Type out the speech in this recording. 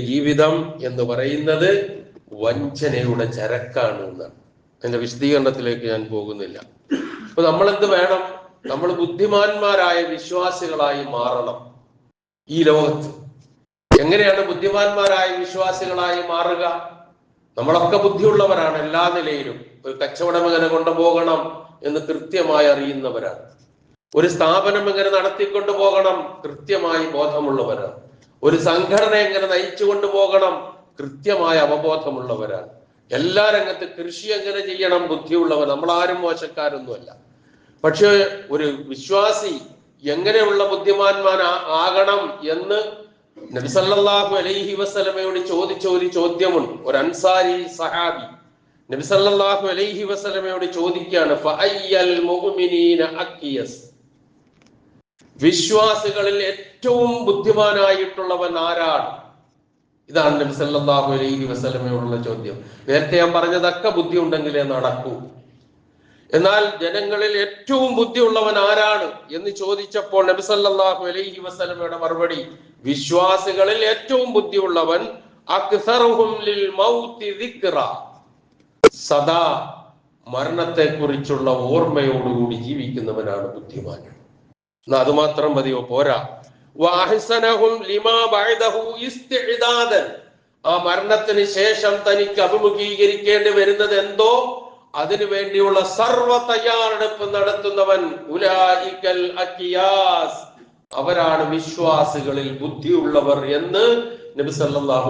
ജീവിതം എന്ന് പറയുന്നത് വഞ്ചനയുടെ ചരക്കാണ് എന്നാണ്. എന്റെ വിശദീകരണത്തിലേക്ക് ഞാൻ പോകുന്നില്ല. അപ്പൊ നമ്മൾ എന്ത് വേണം? നമ്മൾ ബുദ്ധിമാന്മാരായ വിശ്വാസികളായി മാറണം. ഈ ലോകത്ത് എങ്ങനെയാണ് ബുദ്ധിമാന്മാരായ വിശ്വാസികളായി മാറുക? നമ്മളൊക്കെ ബുദ്ധിയുള്ളവരാണ് എല്ലാ നിലയിലും. ഒരു കച്ചവടം എങ്ങനെ കൊണ്ടുപോകണം എന്ന് കൃത്യമായി അറിയുന്നവരാണ്. ഒരു സ്ഥാപനം എങ്ങനെ നടത്തിക്കൊണ്ടു പോകണം കൃത്യമായി ബോധമുള്ളവരാണ്. ഒരു സംഘടന എങ്ങനെ നയിച്ചു കൊണ്ടുപോകണം കൃത്യമായ അവബോധമുള്ളവരാണ്. എല്ലാ രംഗത്ത് കൃഷി എങ്ങനെ ചെയ്യണം ബുദ്ധിയുള്ളവർ. നമ്മളാരും മോശക്കാരൊന്നുമല്ല. പക്ഷെ ഒരു വിശ്വാസി എങ്ങനെയുള്ള ബുദ്ധിമാന്മാൻ ആകണം എന്ന് നബി സല്ലല്ലാഹു അലൈഹി വസല്ലമയോട് ചോദിച്ച ഒരു ചോദ്യമുണ്ട്. ഒരു അൻസാരി സഹാബി നബി സല്ലല്ലാഹു അലൈഹി വസല്ലമയോട് ചോദിക്കുകയാണ്, ഫഅയ്യൽ മുഅ്മിനീന അഖിയസ്, വിശ്വാസികളിൽ ഏറ്റവും ബുദ്ധിമാനായിട്ടുള്ളവൻ ആരാണ്? ഇതാണ് നബി സല്ലല്ലാഹു അലൈഹി വസല്ലമയോടുള്ള ചോദ്യം. നേരത്തെ ഞാൻ പറഞ്ഞതൊക്കെ ബുദ്ധി ഉണ്ടെങ്കിലേ നടക്കൂ. എന്നാൽ ജനങ്ങളിൽ ഏറ്റവും ബുദ്ധിയുള്ളവൻ ആരാണ് എന്ന് ചോദിച്ചപ്പോൾ നബി സല്ലല്ലാഹു അലൈഹി വസല്ലമയുടെ മറുപടി, വിശ്വാസികളിൽ ഏറ്റവും ബുദ്ധിയുള്ളവൻ അക്സറുഹും ലിൽ മൗതി ദിക്റ, സദാ മരണത്തെ കുറിച്ചുള്ള ഓർമ്മയോടുകൂടി ജീവിക്കുന്നവനാണ് ബുദ്ധിമാൻ. അത് മാത്രം മതിയോ? പോരാ. വഅഹ്സനഹും ലിമാ ബഅദഹു ഇസ്തിഅദാദൻ, ആ മരണത്തിന് ശേഷം തനിക്ക് അഭിമുഖീകരിക്കേണ്ടി വരുന്നത് എന്തോ അതിനു വേണ്ടിയുള്ള സർവ തയ്യാറെടുപ്പ് നടത്തുന്നവൻ ഉലൈകൽ അഖിയാസ്, അവരാണ് വിശ്വാസികളിൽ ബുദ്ധിയുള്ളവർ എന്ന് നബി സല്ലല്ലാഹു